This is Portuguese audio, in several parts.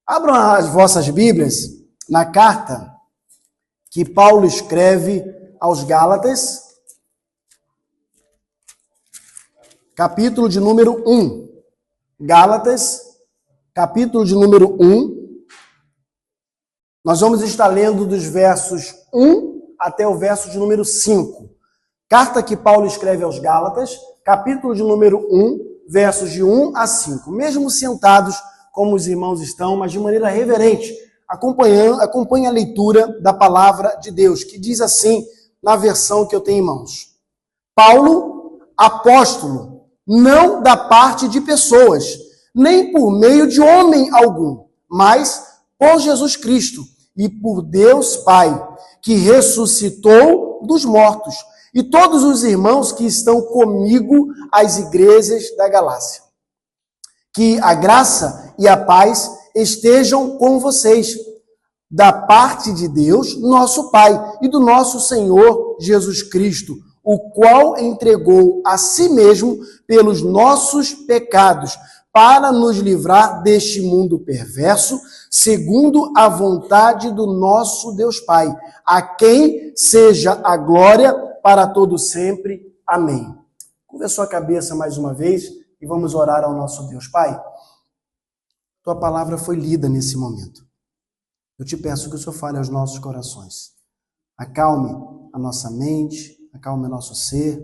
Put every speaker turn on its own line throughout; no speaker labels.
Abram as vossas Bíblias na carta que Paulo escreve aos Gálatas, capítulo de número 1. Gálatas, capítulo de número 1. Nós vamos estar lendo dos versos 1 até o verso de número 5. Carta que Paulo escreve aos Gálatas, capítulo de número 1, versos de 1 a 5. Mesmo sentados como os irmãos estão, mas de maneira reverente, acompanhe a leitura da palavra de Deus, que diz assim na versão que eu tenho em mãos. Paulo, apóstolo, não da parte de pessoas, nem por meio de homem algum, mas por Jesus Cristo e por Deus Pai, que ressuscitou dos mortos, e todos os irmãos que estão comigo às igrejas da Galácia. Que a graça e a paz estejam com vocês, da parte de Deus, nosso Pai, e do nosso Senhor Jesus Cristo, o qual entregou a si mesmo pelos nossos pecados, para nos livrar deste mundo perverso, segundo a vontade do nosso Deus Pai, a quem seja a glória para todo sempre. Amém. Curva a sua cabeça mais uma vez e vamos orar ao nosso Deus. Pai, tua palavra foi lida nesse momento. Eu te peço que o Senhor fale aos nossos corações. Acalme a nossa mente, acalme o nosso ser,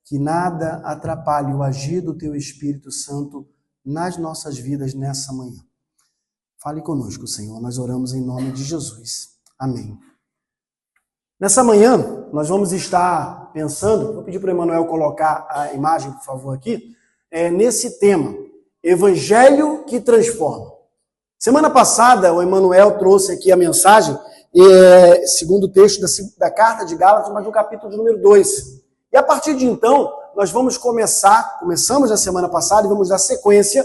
que nada atrapalhe o agir do teu Espírito Santo nas nossas vidas nessa manhã. Fale conosco, Senhor. Nós oramos em nome de Jesus. Amém. Nessa manhã, nós vamos estar pensando, vou pedir para o Emanuel colocar a imagem, por favor, aqui, nesse tema, Evangelho que transforma. Semana passada, o Emanuel trouxe aqui a mensagem, segundo o texto da carta de Gálatas, mas no capítulo de número 2. E a partir de então, nós vamos começamos na semana passada e vamos dar sequência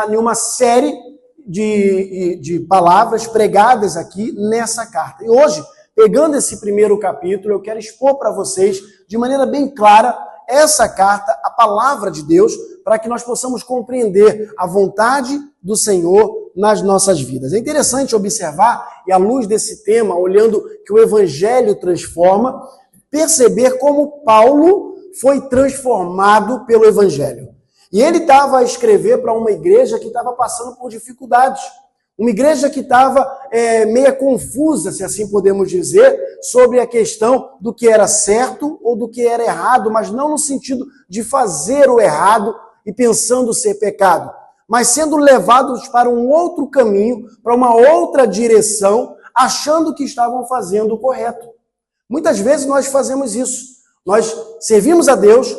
em uma série de palavras pregadas aqui nessa carta. E hoje, pegando esse primeiro capítulo, eu quero expor para vocês, de maneira bem clara, essa carta, a palavra de Deus, para que nós possamos compreender a vontade do Senhor nas nossas vidas. É interessante observar, e à luz desse tema, olhando que o Evangelho transforma, perceber como Paulo foi transformado pelo Evangelho. E ele estava a escrever para uma igreja que estava passando por dificuldades. Uma igreja que estava meia confusa, se assim podemos dizer, sobre a questão do que era certo ou do que era errado, mas não no sentido de fazer o errado e pensando ser pecado, mas sendo levados para um outro caminho, para uma outra direção, achando que estavam fazendo o correto. Muitas vezes nós fazemos isso. Nós servimos a Deus,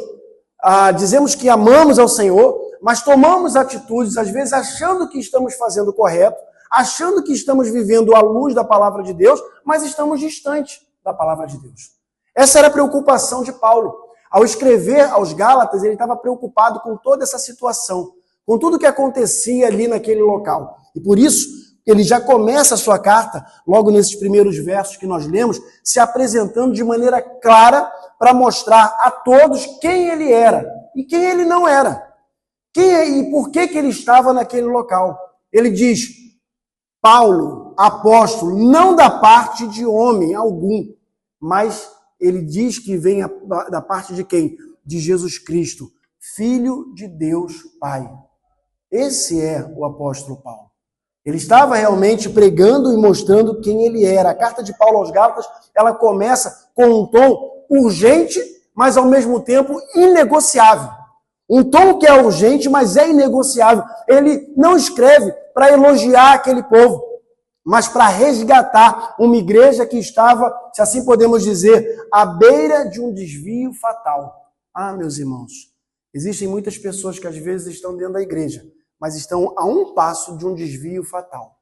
dizemos que amamos ao Senhor, mas tomamos atitudes, às vezes achando que estamos fazendo o correto, achando que estamos vivendo à luz da palavra de Deus, mas estamos distantes da palavra de Deus. Essa era a preocupação de Paulo. Ao escrever aos Gálatas, ele estava preocupado com toda essa situação, com tudo que acontecia ali naquele local. E por isso, ele já começa a sua carta, logo nesses primeiros versos que nós lemos, se apresentando de maneira clara para mostrar a todos quem ele era e quem ele não era. E por que ele estava naquele local. Ele diz: Paulo, apóstolo, não da parte de homem algum, mas ele diz que vem da parte de quem? De Jesus Cristo, Filho de Deus Pai. Esse é o apóstolo Paulo. Ele estava realmente pregando e mostrando quem ele era. A carta de Paulo aos Gálatas, ela começa com um tom urgente, mas ao mesmo tempo inegociável. Um tom que é urgente, mas é inegociável. Ele não escreve para elogiar aquele povo, mas para resgatar uma igreja que estava, se assim podemos dizer, à beira de um desvio fatal. Ah, meus irmãos, existem muitas pessoas que às vezes estão dentro da igreja, mas estão a um passo de um desvio fatal.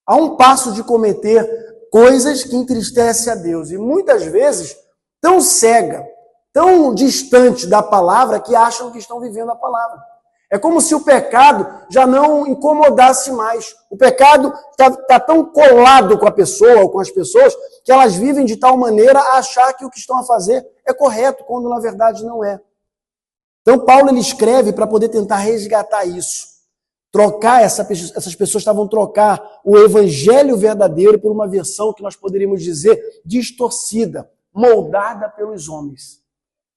A um passo de cometer coisas que entristecem a Deus. E muitas vezes tão cega, tão distante da palavra, que acham que estão vivendo a palavra. É como se o pecado já não incomodasse mais. O pecado está tão colado com a pessoa ou com as pessoas que elas vivem de tal maneira a achar que o que estão a fazer é correto, quando na verdade não é. Então Paulo ele escreve para poder tentar resgatar isso. trocar, essas pessoas estavam trocar o evangelho verdadeiro por uma versão que nós poderíamos dizer distorcida, moldada pelos homens.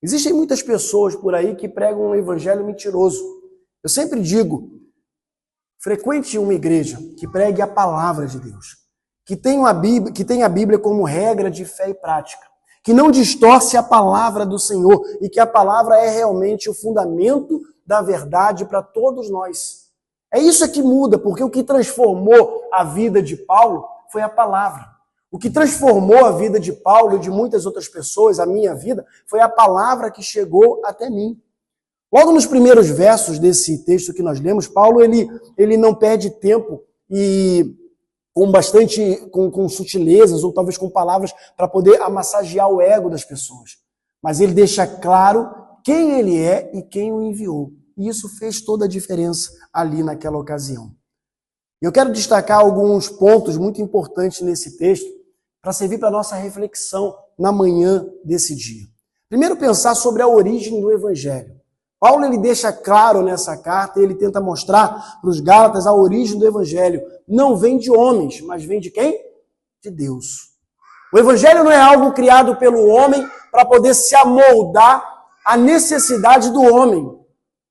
Existem muitas pessoas por aí que pregam um evangelho mentiroso. Eu sempre digo, frequente uma igreja que pregue a palavra de Deus, que tem a Bíblia como regra de fé e prática, que não distorce a palavra do Senhor e que a palavra é realmente o fundamento da verdade para todos nós. É isso que muda, porque o que transformou a vida de Paulo foi a palavra. O que transformou a vida de Paulo e de muitas outras pessoas, a minha vida, foi a palavra que chegou até mim. Logo nos primeiros versos desse texto que nós lemos, Paulo ele não perde tempo e com sutilezas ou talvez com palavras para poder amassagear o ego das pessoas. Mas ele deixa claro quem ele é e quem o enviou. E isso fez toda a diferença ali naquela ocasião. Eu quero destacar alguns pontos muito importantes nesse texto para servir para a nossa reflexão na manhã desse dia. Primeiro, pensar sobre a origem do Evangelho. Paulo ele deixa claro nessa carta, ele tenta mostrar para os Gálatas a origem do Evangelho. Não vem de homens, mas vem de quem? De Deus. O Evangelho não é algo criado pelo homem para poder se amoldar à necessidade do homem,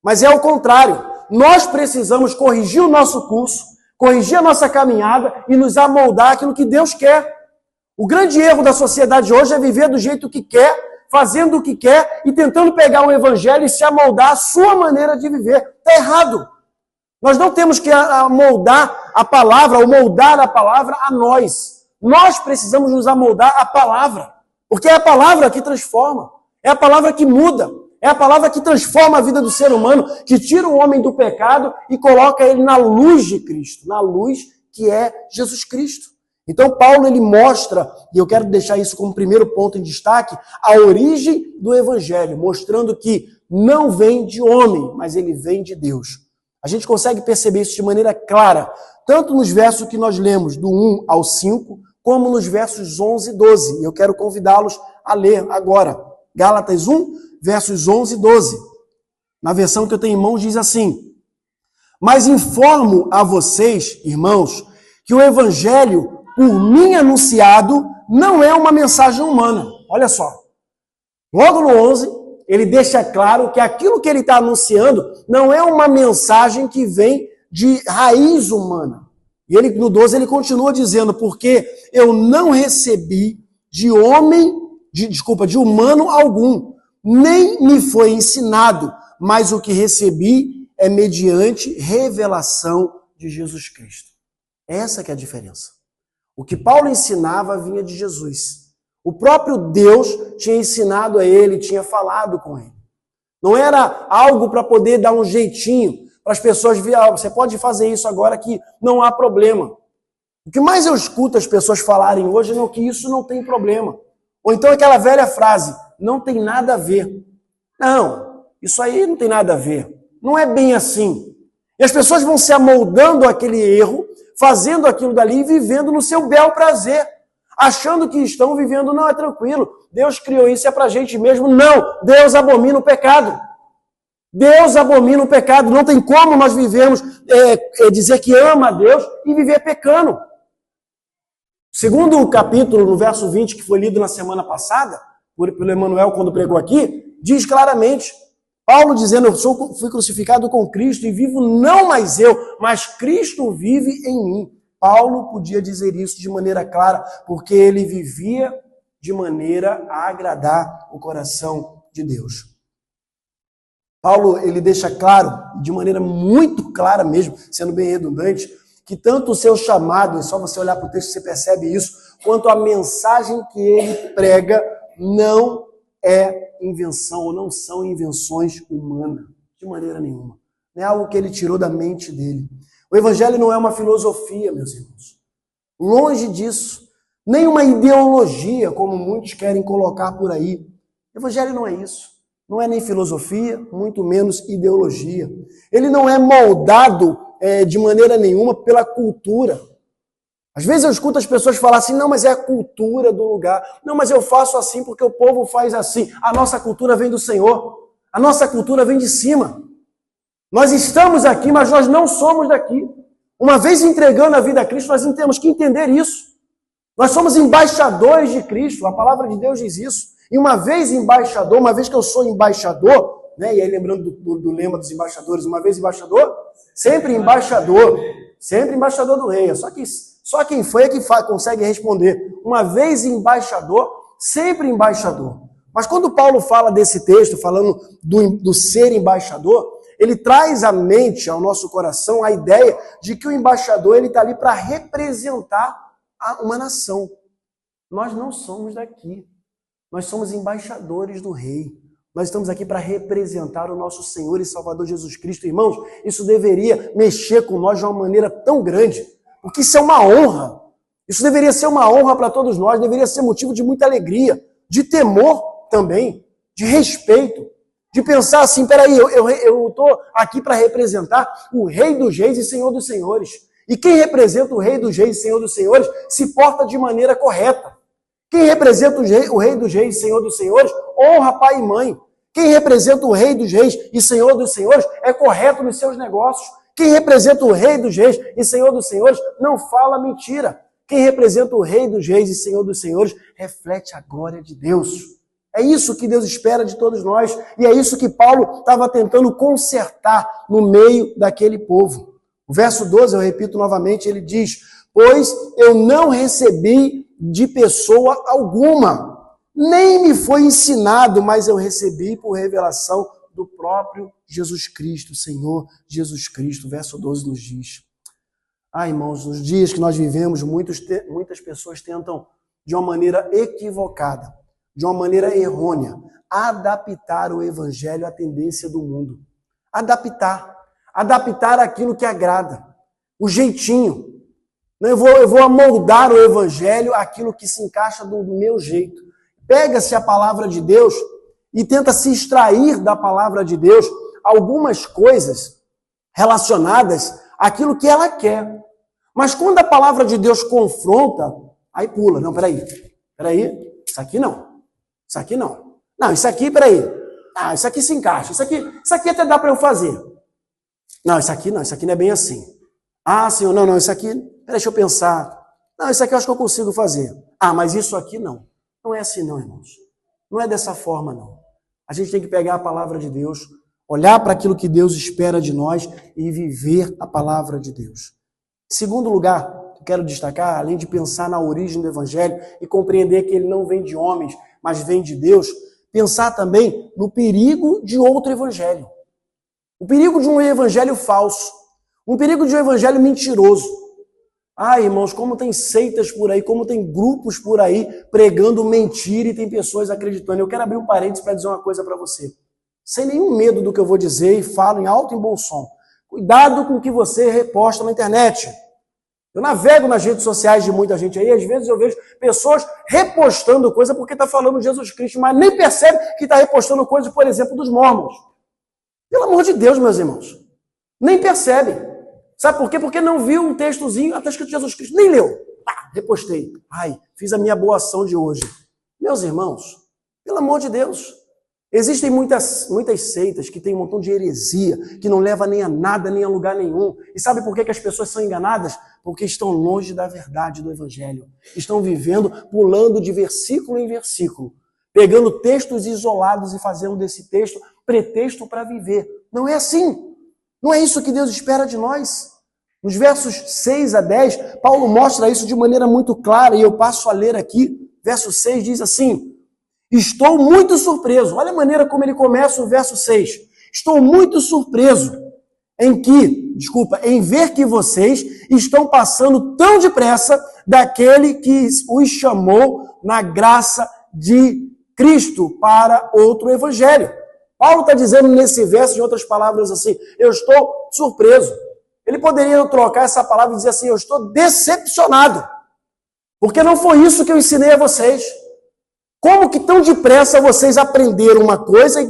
mas é o contrário. Nós precisamos corrigir o nosso curso, corrigir a nossa caminhada e nos amoldar àquilo que Deus quer. O grande erro da sociedade hoje é viver do jeito que quer, fazendo o que quer e tentando pegar um evangelho e se amoldar à sua maneira de viver. Está errado. Nós não temos que amoldar a palavra, ou moldar a palavra a nós. Nós precisamos nos amoldar à palavra, porque é a palavra que transforma, é a palavra que muda, é a palavra que transforma a vida do ser humano, que tira o homem do pecado e coloca ele na luz de Cristo, na luz que é Jesus Cristo. Então Paulo ele mostra, e eu quero deixar isso como primeiro ponto em destaque, a origem do Evangelho, mostrando que não vem de homem, mas ele vem de Deus. A gente consegue perceber isso de maneira clara, tanto nos versos que nós lemos, do 1 ao 5, como nos versos 11 e 12. E eu quero convidá-los a ler agora. Gálatas 1, versos 11 e 12. Na versão que eu tenho em mãos diz assim: mas informo a vocês, irmãos, que o Evangelho por mim anunciado não é uma mensagem humana. Olha só. Logo no 11, ele deixa claro que aquilo que ele está anunciando não é uma mensagem que vem de raiz humana. E ele, no 12 ele continua dizendo, porque eu não recebi de humano algum, nem me foi ensinado, mas o que recebi é mediante revelação de Jesus Cristo. Essa que é a diferença. O que Paulo ensinava vinha de Jesus. O próprio Deus tinha ensinado a ele, tinha falado com ele. Não era algo para poder dar um jeitinho, para as pessoas verem, você pode fazer isso agora que não há problema. O que mais eu escuto as pessoas falarem hoje é que isso não tem problema. Ou então aquela velha frase, não tem nada a ver. Não, isso aí não tem nada a ver. Não é bem assim. E as pessoas vão se amoldando àquele erro, fazendo aquilo dali e vivendo no seu bel prazer, achando que estão vivendo, não, é tranquilo, Deus criou isso, é pra gente mesmo. Não, Deus abomina o pecado. Deus abomina o pecado. Não tem como nós vivermos, dizer que ama a Deus e viver pecando. Segundo o capítulo, no verso 20, que foi lido na semana passada, pelo Emanuel, quando pregou aqui, diz claramente, Paulo dizendo, eu fui crucificado com Cristo e vivo não mais eu, mas Cristo vive em mim. Paulo podia dizer isso de maneira clara, porque ele vivia de maneira a agradar o coração de Deus. Paulo, ele deixa claro, de maneira muito clara mesmo, sendo bem redundante, que tanto o seu chamado, é só você olhar para o texto você percebe isso, quanto a mensagem que ele prega não é invenção, ou não são invenções humanas, de maneira nenhuma. Não é algo que ele tirou da mente dele. O Evangelho não é uma filosofia, meus irmãos. Longe disso. Nem uma ideologia, como muitos querem colocar por aí. O Evangelho não é isso. Não é nem filosofia, muito menos ideologia. Ele não é moldado de maneira nenhuma pela cultura. Às vezes eu escuto as pessoas falar assim, não, mas é a cultura do lugar. Não, mas eu faço assim porque o povo faz assim. A nossa cultura vem do Senhor. A nossa cultura vem de cima. Nós estamos aqui, mas nós não somos daqui. Uma vez entregando a vida a Cristo, nós temos que entender isso. Nós somos embaixadores de Cristo, a palavra de Deus diz isso. E uma vez embaixador, uma vez que eu sou embaixador, né? E aí lembrando do lema dos embaixadores, uma vez embaixador, sempre embaixador do rei. Só quem foi é que consegue responder. Uma vez embaixador, sempre embaixador. Mas quando Paulo fala desse texto, falando do ser embaixador, ele traz à mente, ao nosso coração, a ideia de que o embaixador ele está ali para representar uma nação. Nós não somos daqui. Nós somos embaixadores do rei. Nós estamos aqui para representar o nosso Senhor e Salvador Jesus Cristo. Irmãos, isso deveria mexer com nós de uma maneira tão grande, porque isso é uma honra. Isso deveria ser uma honra para todos nós, deveria ser motivo de muita alegria, de temor também, de respeito, de pensar assim, peraí, eu estou aqui para representar o Rei dos Reis e Senhor dos Senhores. E quem representa o Rei dos Reis e Senhor dos Senhores se porta de maneira correta. Quem representa o Rei dos Reis e Senhor dos Senhores honra pai e mãe. Quem representa o Rei dos Reis e Senhor dos Senhores é correto nos seus negócios. Quem representa o Rei dos Reis e Senhor dos Senhores não fala mentira. Quem representa o Rei dos Reis e Senhor dos Senhores reflete a glória de Deus. É isso que Deus espera de todos nós. E é isso que Paulo estava tentando consertar no meio daquele povo. O verso 12, eu repito novamente, ele diz: pois eu não recebi de pessoa alguma, nem me foi ensinado, mas eu recebi por revelação do próprio Jesus Cristo, Senhor Jesus Cristo. O verso 12 nos diz. Irmãos, nos dias que nós vivemos, muitas pessoas tentam, de uma maneira equivocada, de uma maneira errônea, adaptar o evangelho à tendência do mundo. Adaptar aquilo que agrada, o jeitinho. Eu vou amoldar o evangelho àquilo que se encaixa do meu jeito. Pega-se a palavra de Deus e tenta se extrair da palavra de Deus algumas coisas relacionadas àquilo que ela quer. Mas quando a palavra de Deus confronta, aí pula. Não, peraí, isso aqui não. Isso aqui não. Não, isso aqui, peraí. Isso aqui se encaixa. Isso aqui até dá para eu fazer. Não, isso aqui não é bem assim. Senhor, não, isso aqui, deixa eu pensar. Não, isso aqui eu acho que eu consigo fazer. Mas isso aqui não. Não é assim não, irmãos. Não é dessa forma, não. A gente tem que pegar a palavra de Deus, olhar para aquilo que Deus espera de nós e viver a palavra de Deus. Em segundo lugar, eu quero destacar, além de pensar na origem do evangelho e compreender que ele não vem de homens, mas vem de Deus, pensar também no perigo de outro evangelho. O perigo de um evangelho falso. Um perigo de um evangelho mentiroso. Irmãos, como tem seitas por aí, como tem grupos por aí pregando mentira e tem pessoas acreditando. Eu quero abrir um parênteses para dizer uma coisa para você. Sem nenhum medo do que eu vou dizer e falo em alto e bom som. Cuidado com o que você reposta na internet. Eu navego nas redes sociais de muita gente aí, às vezes eu vejo pessoas repostando coisa porque está falando de Jesus Cristo, mas nem percebe que está repostando coisa, por exemplo, dos mormons. Pelo amor de Deus, meus irmãos. Nem percebe. Sabe por quê? Porque não viu um textozinho, está escrito Jesus Cristo, nem leu. Repostei. Fiz a minha boa ação de hoje. Meus irmãos, pelo amor de Deus, existem muitas seitas que têm um montão de heresia, que não leva nem a nada, nem a lugar nenhum. E sabe por que as pessoas são enganadas? Porque estão longe da verdade do Evangelho. Estão vivendo, pulando de versículo em versículo, pegando textos isolados e fazendo desse texto pretexto para viver. Não é assim. Não é isso que Deus espera de nós. Nos versos 6 a 10, Paulo mostra isso de maneira muito clara, e eu passo a ler aqui. Verso 6 diz assim: estou muito surpreso. Olha a maneira como ele começa o verso 6. Estou muito surpreso em ver que vocês estão passando tão depressa daquele que os chamou na graça de Cristo para outro evangelho. Paulo está dizendo nesse verso, em outras palavras, assim: eu estou surpreso. Ele poderia trocar essa palavra e dizer assim: eu estou decepcionado, porque não foi isso que eu ensinei a vocês. Como que tão depressa vocês aprenderam uma coisa,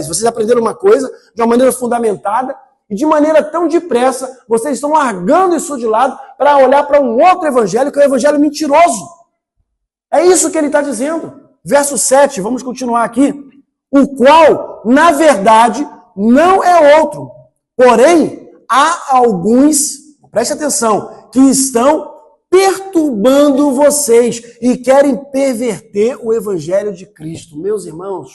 vocês aprenderam uma coisa de uma maneira fundamentada, e de maneira tão depressa vocês estão largando isso de lado para olhar para um outro evangelho, que é o evangelho mentiroso. É isso que ele está dizendo. Verso 7, vamos continuar aqui. O qual, na verdade, não é outro, Porém, há alguns, preste atenção, que estão perturbando vocês e querem perverter o evangelho de Cristo. Meus irmãos,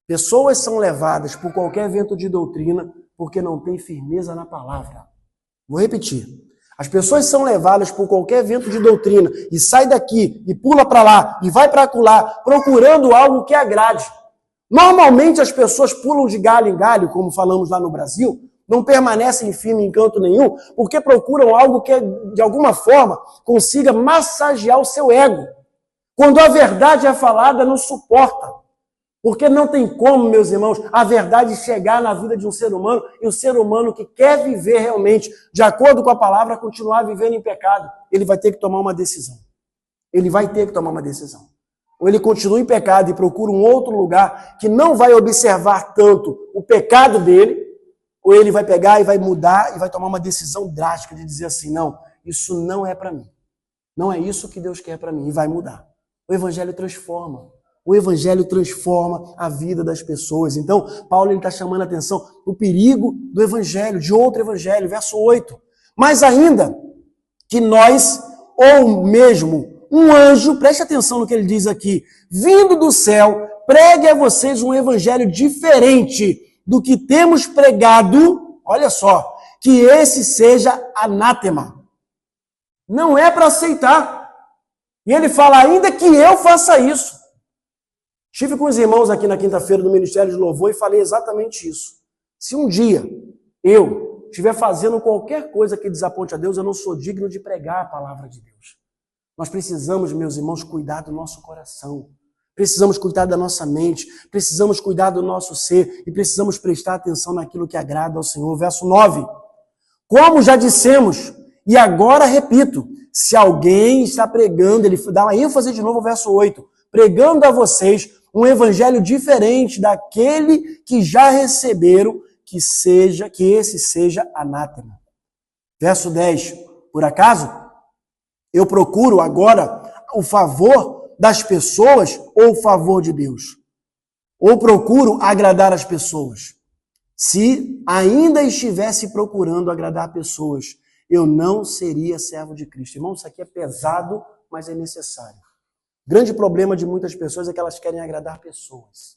pessoas são levadas por qualquer vento de doutrina porque não tem firmeza na palavra. Vou repetir. As pessoas são levadas por qualquer vento de doutrina e sai daqui e pula para lá e vai para acolá procurando algo que agrade. Normalmente as pessoas pulam de galho em galho, como falamos lá no Brasil, não permanecem firmes em canto nenhum, porque procuram algo que, de alguma forma, consiga massagear o seu ego. Quando a verdade é falada, não suporta. Porque não tem como, meus irmãos, a verdade chegar na vida de um ser humano e o ser humano que quer viver realmente, de acordo com a palavra, continuar vivendo em pecado. Ele vai ter que tomar uma decisão. Ele vai ter que tomar uma decisão. Ou ele continua em pecado e procura um outro lugar que não vai observar tanto o pecado dele, ou ele vai pegar e vai mudar e vai tomar uma decisão drástica de dizer assim, não, isso não é para mim. Não é isso que Deus quer para mim e vai mudar. O evangelho transforma. O evangelho transforma a vida das pessoas. Então, Paulo está chamando a atenção do perigo do evangelho, de outro evangelho, verso 8. Mas ainda que nós, ou mesmo um anjo, preste atenção no que ele diz aqui, vindo do céu, pregue a vocês um evangelho diferente do que temos pregado, olha só, que esse seja anátema. Não é para aceitar. E ele fala, ainda que eu faça isso. Estive com os irmãos aqui na quinta-feira do Ministério de Louvor e falei exatamente isso. Se um dia eu estiver fazendo qualquer coisa que desaponte a Deus, eu não sou digno de pregar a palavra de Deus. Nós precisamos, meus irmãos, cuidar do nosso coração. Precisamos cuidar da nossa mente, precisamos cuidar do nosso ser e precisamos prestar atenção naquilo que agrada ao Senhor. Verso 9. Como já dissemos, e agora repito, se alguém está pregando, ele dá uma ênfase de novo ao verso 8, pregando a vocês um evangelho diferente daquele que já receberam, que esse seja anátema. Verso 10. Por acaso, eu procuro agora o favor das pessoas ou o favor de Deus? Ou procuro agradar as pessoas? Se ainda estivesse procurando agradar pessoas, eu não seria servo de Cristo. Irmão, isso aqui é pesado, mas é necessário. O grande problema de muitas pessoas é que elas querem agradar pessoas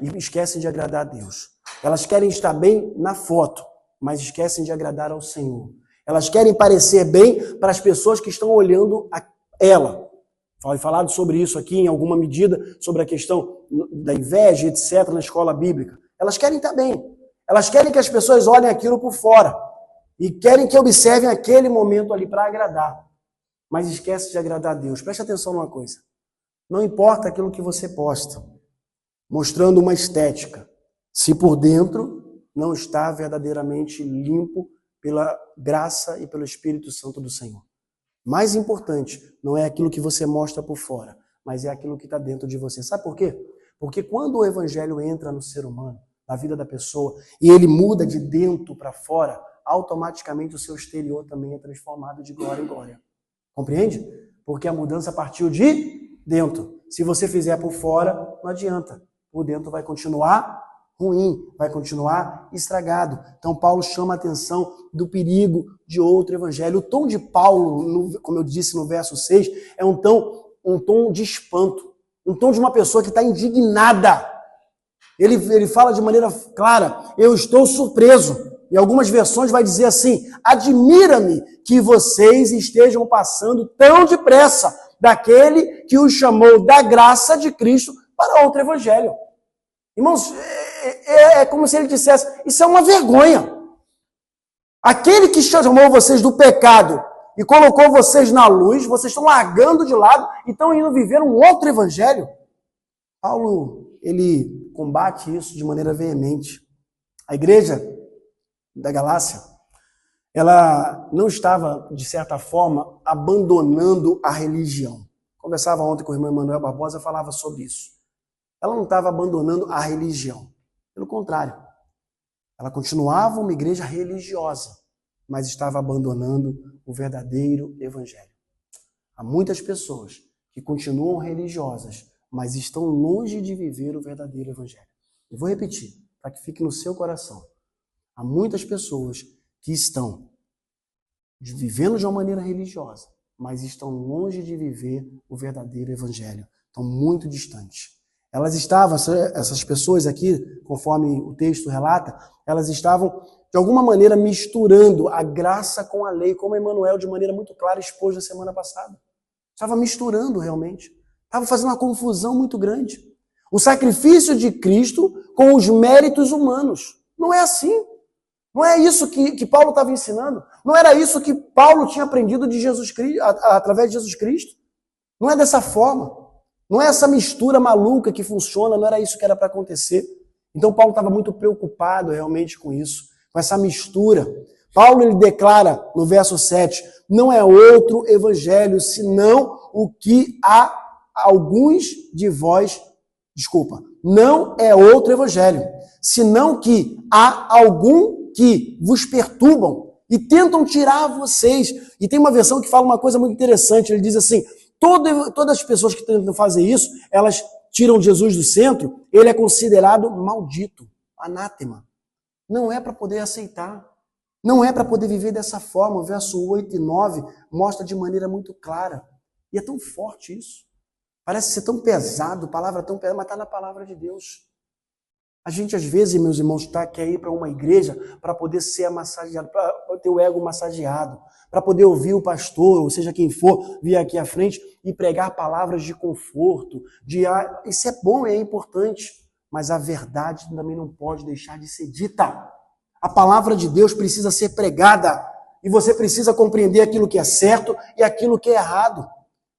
e esquecem de agradar a Deus. Elas querem estar bem na foto, mas esquecem de agradar ao Senhor. Elas querem parecer bem para as pessoas que estão olhando a ela. Foi falado sobre isso aqui em alguma medida, sobre a questão da inveja, etc., na escola bíblica. Elas querem estar bem. Elas querem que as pessoas olhem aquilo por fora. E querem que observem aquele momento ali para agradar. Mas esquece de agradar a Deus. Preste atenção numa coisa. Não importa aquilo que você posta, mostrando uma estética, se por dentro não está verdadeiramente limpo pela graça e pelo Espírito Santo do Senhor. Mais importante não é aquilo que você mostra por fora, mas é aquilo que está dentro de você. Sabe por quê? Porque quando o evangelho entra no ser humano, na vida da pessoa, e ele muda de dentro para fora, automaticamente o seu exterior também é transformado de glória em glória. Compreende? Porque a mudança partiu de dentro. Se você fizer por fora, não adianta. Por dentro vai continuar ruim, vai continuar estragado. Então Paulo chama a atenção do perigo de outro evangelho. O tom de Paulo, como eu disse no verso 6, é um tom de espanto, um tom de uma pessoa que está indignada. Ele fala de maneira clara, eu estou surpreso. Em algumas versões vai dizer assim, admira-me que vocês estejam passando tão depressa daquele que os chamou da graça de Cristo para outro evangelho. Irmãos, é como se ele dissesse, isso é uma vergonha. Aquele que chamou vocês do pecado e colocou vocês na luz, vocês estão largando de lado e estão indo viver um outro evangelho. Paulo, ele combate isso de maneira veemente. A igreja da Galácia, ela não estava, de certa forma, abandonando a religião. Conversava ontem com o irmão Emanuel Barbosa, falava sobre isso. Ela não estava abandonando a religião. Pelo contrário, ela continuava uma igreja religiosa, mas estava abandonando o verdadeiro evangelho. Há muitas pessoas que continuam religiosas, mas estão longe de viver o verdadeiro evangelho. Eu vou repetir, para que fique no seu coração. Há muitas pessoas que estão vivendo de uma maneira religiosa, mas estão longe de viver o verdadeiro evangelho. Estão muito distantes. Elas estavam, essas pessoas aqui, conforme o texto relata, elas estavam, de alguma maneira, misturando a graça com a lei, como Emmanuel, de maneira muito clara, expôs na semana passada. Estava misturando realmente. Estava fazendo uma confusão muito grande. O sacrifício de Cristo com os méritos humanos. Não é assim. Não é isso que Paulo estava ensinando. Não era isso que Paulo tinha aprendido de Jesus Cristo, através de Jesus Cristo. Não é dessa forma. Não é essa mistura maluca que funciona, não era isso que era para acontecer. Então Paulo estava muito preocupado realmente com isso, com essa mistura. Paulo ele declara no verso 7, não é outro evangelho, senão o que há alguns de vós, não é outro evangelho, senão que há algum que vos perturbam e tentam tirar vocês. E tem uma versão que fala uma coisa muito interessante, ele diz assim, todas as pessoas que tentam fazer isso, elas tiram Jesus do centro, ele é considerado maldito, anátema. Não é para poder aceitar. Não é para poder viver dessa forma. O verso 8 e 9 mostra de maneira muito clara. E é tão forte isso. Parece ser tão pesado, palavra tão pesada, mas está na palavra de Deus. A gente, às vezes, meus irmãos, quer ir para uma igreja para poder ser massageado, para ter o ego massageado, para poder ouvir o pastor, ou seja, quem for, vir aqui à frente e pregar palavras de conforto. Isso é bom, é importante, mas a verdade também não pode deixar de ser dita. A palavra de Deus precisa ser pregada e você precisa compreender aquilo que é certo e aquilo que é errado.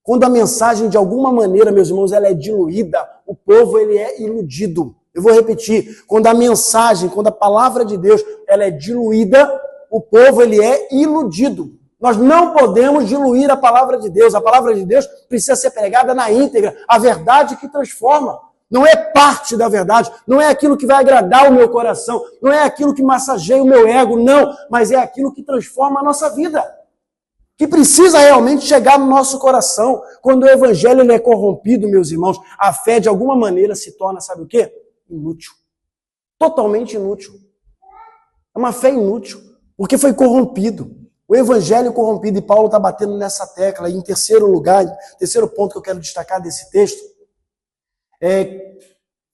Quando a mensagem, de alguma maneira, meus irmãos, ela é diluída, o povo ele é iludido. Eu vou repetir, quando a mensagem, quando a palavra de Deus, ela é diluída, o povo ele é iludido. Nós não podemos diluir a palavra de Deus. A palavra de Deus precisa ser pregada na íntegra, a verdade que transforma. Não é parte da verdade, não é aquilo que vai agradar o meu coração, não é aquilo que massageia o meu ego, não, mas é aquilo que transforma a nossa vida. Que precisa realmente chegar no nosso coração. Quando o evangelho ele é corrompido, meus irmãos, a fé de alguma maneira se torna, sabe o quê? Inútil. Totalmente inútil. É uma fé inútil, porque foi corrompido. O evangelho corrompido, e Paulo está batendo nessa tecla. E em terceiro lugar, terceiro ponto que eu quero destacar desse texto, é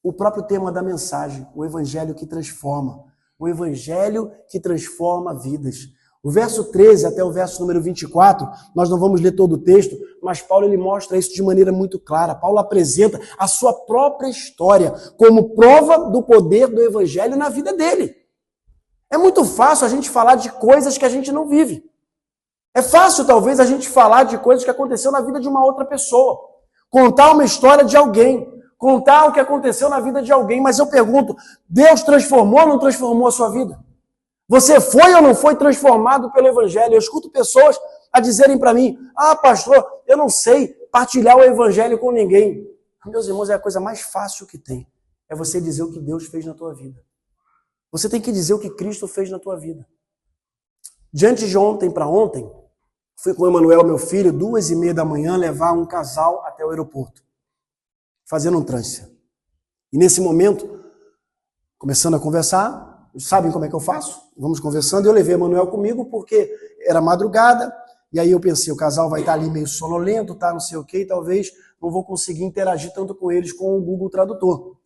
o próprio tema da mensagem, o evangelho que transforma. O evangelho que transforma vidas. O verso 13 até o verso número 24, nós não vamos ler todo o texto, mas Paulo ele mostra isso de maneira muito clara. Paulo apresenta a sua própria história como prova do poder do evangelho na vida dele. É muito fácil a gente falar de coisas que a gente não vive. É fácil, talvez, a gente falar de coisas que aconteceu na vida de uma outra pessoa. Contar uma história de alguém. Contar o que aconteceu na vida de alguém. Mas eu pergunto, Deus transformou ou não transformou a sua vida? Você foi ou não foi transformado pelo evangelho? Eu escuto pessoas a dizerem para mim, pastor, eu não sei partilhar o evangelho com ninguém. Meus irmãos, é a coisa mais fácil que tem. É você dizer o que Deus fez na tua vida. Você tem que dizer o que Cristo fez na tua vida. Diante de ontem para ontem, fui com o Emanuel, meu filho, 2h30 da manhã, levar um casal até o aeroporto, fazendo um trânsito. E nesse momento, começando a conversar, sabem como é que eu faço? Vamos conversando, eu levei o Emanuel comigo porque era madrugada, e aí eu pensei, o casal vai estar ali meio sonolento, não sei o quê, e talvez não vou conseguir interagir tanto com eles com o Google Tradutor.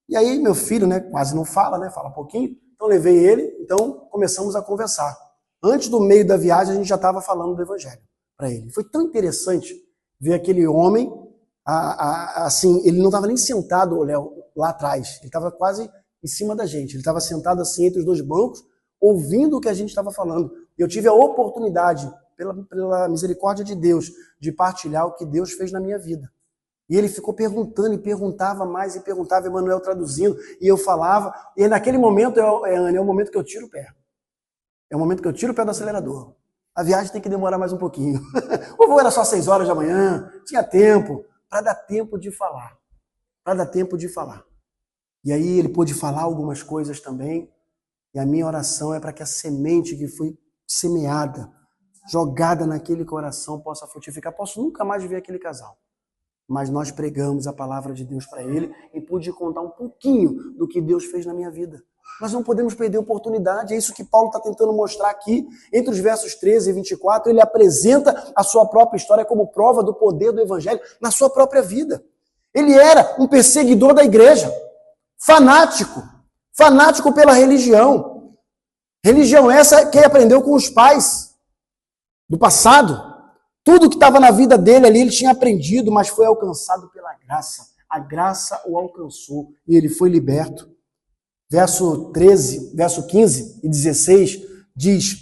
E aí meu filho, quase não fala, fala pouquinho, então levei ele, então começamos a conversar. Antes do meio da viagem, a gente já estava falando do evangelho para ele. Foi tão interessante ver aquele homem, assim, ele não estava nem sentado, Léo, lá atrás, ele estava quase em cima da gente. Ele estava sentado assim entre os dois bancos, ouvindo o que a gente estava falando. Eu tive a oportunidade, pela misericórdia de Deus, de partilhar o que Deus fez na minha vida. E ele ficou perguntando e perguntava mais e perguntava, Emanuel traduzindo, e eu falava. E naquele momento, é o momento que eu tiro o pé. É o momento que eu tiro o pé do acelerador. A viagem tem que demorar mais um pouquinho. O voo era só 6 horas da manhã, tinha tempo, para dar tempo de falar. Para dar tempo de falar. E aí ele pôde falar algumas coisas também, e a minha oração é para que a semente que foi semeada, jogada naquele coração, possa frutificar. Posso nunca mais ver aquele casal, mas nós pregamos a palavra de Deus para ele e pude contar um pouquinho do que Deus fez na minha vida. Nós não podemos perder a oportunidade. É isso que Paulo está tentando mostrar aqui. Entre os versos 13 e 24, ele apresenta a sua própria história como prova do poder do evangelho na sua própria vida. Ele era um perseguidor da igreja, fanático pela religião. Religião essa que ele aprendeu com os pais do passado. Tudo que estava na vida dele ali, ele tinha aprendido, mas foi alcançado pela graça. A graça o alcançou e ele foi liberto. Verso 15 e 16 diz: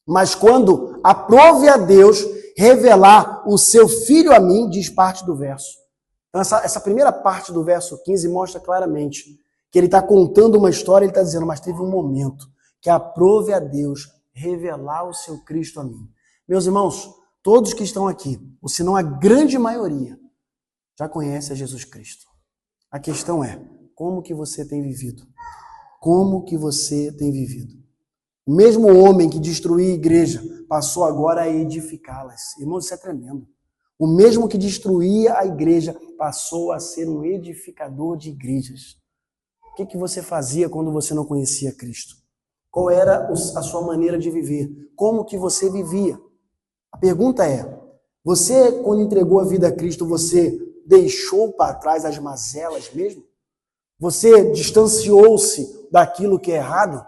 mas quando aprove a Deus revelar o seu Filho a mim, diz parte do verso. Então essa primeira parte do verso 15 mostra claramente que ele está contando uma história, ele está dizendo, mas teve um momento que aprove a Deus revelar o seu Cristo a mim. Meus irmãos, todos que estão aqui, ou se não a grande maioria, já conhece a Jesus Cristo. A questão é, como que você tem vivido? Como que você tem vivido? O mesmo homem que destruía a igreja passou agora a edificá-las. Irmãos, isso é tremendo. O mesmo que destruía a igreja passou a ser um edificador de igrejas. O que você fazia quando você não conhecia Cristo? Qual era a sua maneira de viver? Como que você vivia? A pergunta é, você, quando entregou a vida a Cristo, você deixou para trás as mazelas mesmo? Você distanciou-se daquilo que é errado?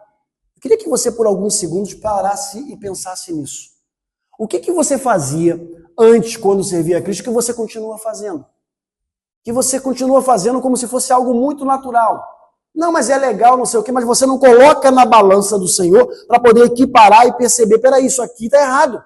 Eu queria que você, por alguns segundos, parasse e pensasse nisso. O que você fazia antes, quando servia a Cristo, que você continua fazendo? Que você continua fazendo como se fosse algo muito natural. Não, mas é legal, não sei o quê, mas você não coloca na balança do Senhor para poder equiparar e perceber, peraí, isso aqui está errado.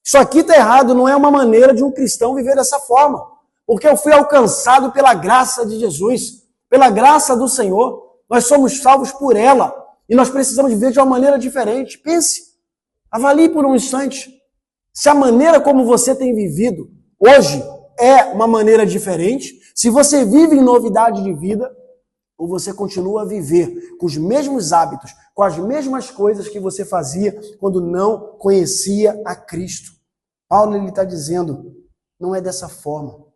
Isso aqui está errado, não é uma maneira de um cristão viver dessa forma. Porque eu fui alcançado pela graça de Jesus, pela graça do Senhor. Nós somos salvos por ela. E nós precisamos viver de uma maneira diferente. Pense, avalie por um instante. Se a maneira como você tem vivido hoje é uma maneira diferente, se você vive em novidade de vida, ou você continua a viver com os mesmos hábitos, com as mesmas coisas que você fazia quando não conhecia a Cristo. Paulo está dizendo, não é dessa forma.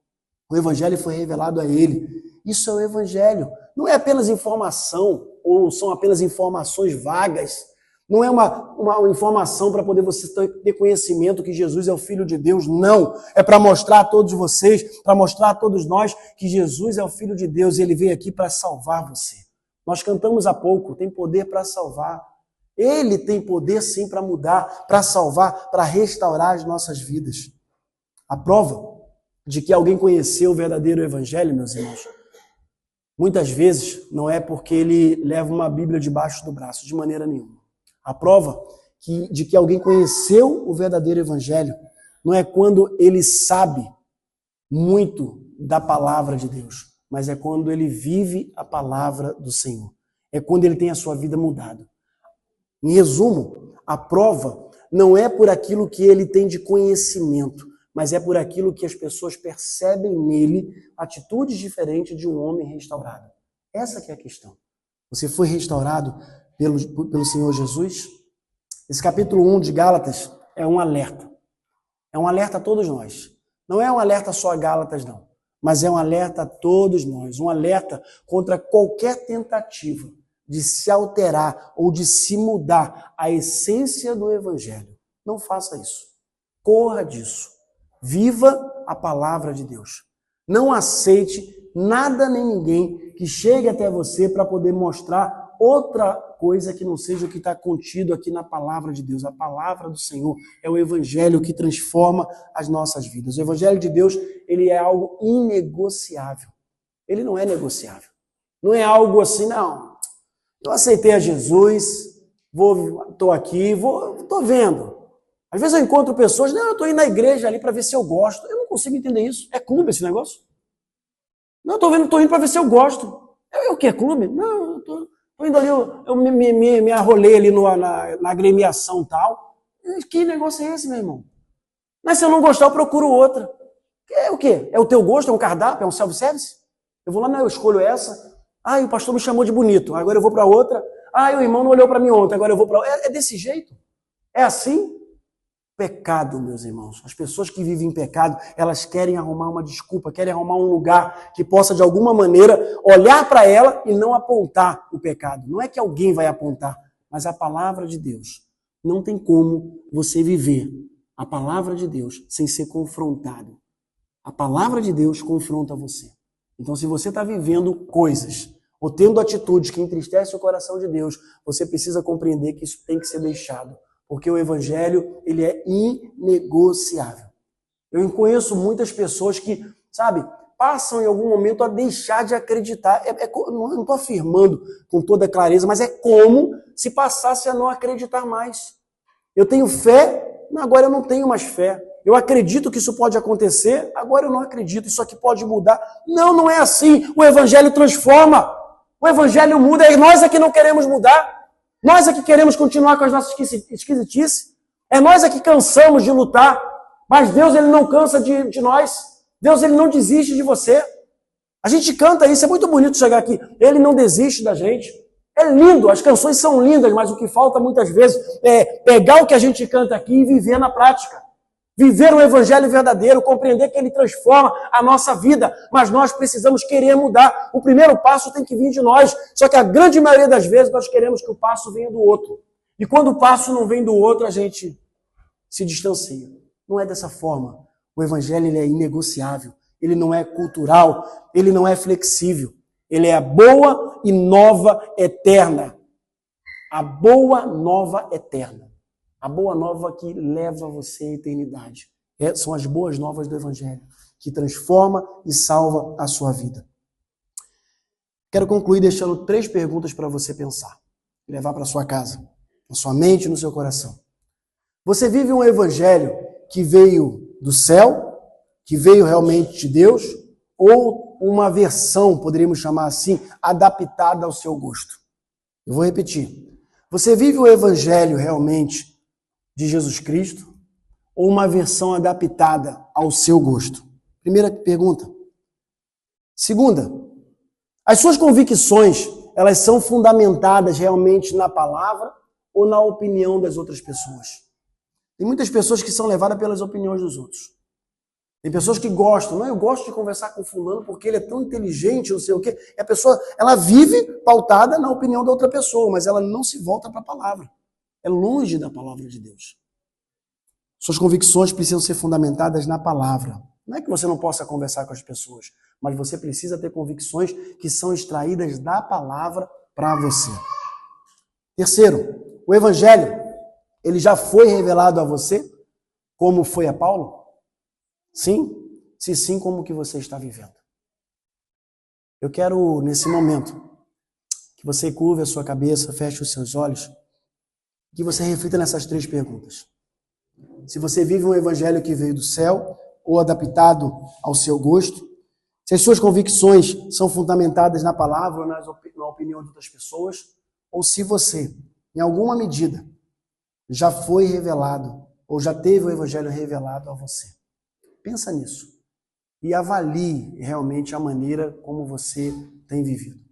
O Evangelho foi revelado a ele. Isso é o Evangelho. Não é apenas informação, ou são apenas informações vagas. Não é uma informação para poder você ter conhecimento que Jesus é o Filho de Deus. Não. É para mostrar a todos vocês, para mostrar a todos nós que Jesus é o Filho de Deus e ele veio aqui para salvar você. Nós cantamos há pouco, tem poder para salvar. Ele tem poder sim para mudar, para salvar, para restaurar as nossas vidas. A prova de que alguém conheceu o verdadeiro Evangelho, meus irmãos, muitas vezes não é porque ele leva uma Bíblia debaixo do braço, de maneira nenhuma. A prova de que alguém conheceu o verdadeiro Evangelho não é quando ele sabe muito da palavra de Deus, mas é quando ele vive a palavra do Senhor. É quando ele tem a sua vida mudada. Em resumo, a prova não é por aquilo que ele tem de conhecimento, mas é por aquilo que as pessoas percebem nele atitudes diferentes de um homem restaurado. Essa que é a questão. Você foi restaurado pelo Senhor Jesus? Esse capítulo 1 de Gálatas é um alerta. É um alerta a todos nós. Não é um alerta só a Gálatas, não. Mas é um alerta a todos nós. Um alerta contra qualquer tentativa de se alterar ou de se mudar a essência do Evangelho. Não faça isso. Corra disso. Viva a palavra de Deus. Não aceite nada nem ninguém que chegue até você para poder mostrar outra coisa que não seja o que está contido aqui na palavra de Deus. A palavra do Senhor é o Evangelho que transforma as nossas vidas. O Evangelho de Deus, ele é algo inegociável. Ele não é negociável. Não é algo assim, não. Eu aceitei a Jesus, estou aqui, estou vendo. Às vezes eu encontro pessoas, não, eu estou indo na igreja ali para ver se eu gosto. Eu não consigo entender isso. É clube esse negócio? Não, estou indo para ver se eu gosto. O que é clube? Não, eu estou indo ali, eu me arrolei ali na agremiação e tal. Que negócio é esse, meu irmão? Mas se eu não gostar, eu procuro outra. É o quê? É o teu gosto? É um cardápio? É um self-service? Eu vou lá, não, eu escolho essa. Ah, o pastor me chamou de bonito, agora eu vou para outra. Ah, o irmão não olhou para mim ontem, agora eu vou para outra. É desse jeito? É assim? Pecado, meus irmãos. As pessoas que vivem em pecado, elas querem arrumar uma desculpa, querem arrumar um lugar que possa, de alguma maneira, olhar para ela e não apontar o pecado. Não é que alguém vai apontar, mas a palavra de Deus. Não tem como você viver a palavra de Deus sem ser confrontado. A palavra de Deus confronta você. Então, se você está vivendo coisas ou tendo atitudes que entristecem o coração de Deus, você precisa compreender que isso tem que ser deixado. Porque o evangelho, ele é inegociável. Eu conheço muitas pessoas que, passam em algum momento a deixar de acreditar. Não estou afirmando com toda clareza, mas é como se passasse a não acreditar mais. Eu tenho fé, agora eu não tenho mais fé. Eu acredito que isso pode acontecer, agora eu não acredito. Isso aqui pode mudar. Não, não é assim. O evangelho transforma. O evangelho muda. É nós que não queremos mudar. Nós que queremos continuar com as nossas esquisitices. É nós que cansamos de lutar. Mas Deus, ele não cansa de nós. Deus, ele não desiste de você. A gente canta isso, é muito bonito chegar aqui. Ele não desiste da gente. É lindo, as canções são lindas, mas o que falta muitas vezes é pegar o que a gente canta aqui e viver na prática. Viver o evangelho verdadeiro, compreender que ele transforma a nossa vida, mas nós precisamos querer mudar. O primeiro passo tem que vir de nós, só que a grande maioria das vezes nós queremos que o passo venha do outro. E quando o passo não vem do outro, a gente se distancia. Não é dessa forma. O evangelho, ele é inegociável, ele não é cultural, ele não é flexível. Ele é a boa e nova eterna. A boa nova eterna. A boa nova que leva você à eternidade. São as boas novas do evangelho, que transforma e salva a sua vida. Quero concluir deixando 3 perguntas para você pensar. Levar para sua casa, na sua mente e no seu coração. Você vive um evangelho que veio do céu, que veio realmente de Deus, ou uma versão, poderíamos chamar assim, adaptada ao seu gosto? Eu vou repetir. Você vive o evangelho realmente de Jesus Cristo, ou uma versão adaptada ao seu gosto? Primeira pergunta. Segunda, as suas convicções, elas são fundamentadas realmente na palavra ou na opinião das outras pessoas? Tem muitas pessoas que são levadas pelas opiniões dos outros. Tem pessoas que gostam, eu gosto de conversar com fulano porque ele é tão inteligente, não sei o quê. E a pessoa, ela vive pautada na opinião da outra pessoa, mas ela não se volta para a palavra. É longe da palavra de Deus. Suas convicções precisam ser fundamentadas na palavra. Não é que você não possa conversar com as pessoas, mas você precisa ter convicções que são extraídas da palavra para você. Terceiro, o evangelho, ele já foi revelado a você, como foi a Paulo? Sim? Se sim, como que você está vivendo? Eu quero, nesse momento, que você curve a sua cabeça, feche os seus olhos, que você reflita nessas 3 perguntas. Se você vive um evangelho que veio do céu ou adaptado ao seu gosto, se as suas convicções são fundamentadas na palavra ou na opinião de outras pessoas, ou se você, em alguma medida, já foi revelado ou já teve o evangelho revelado a você. Pensa nisso e avalie realmente a maneira como você tem vivido.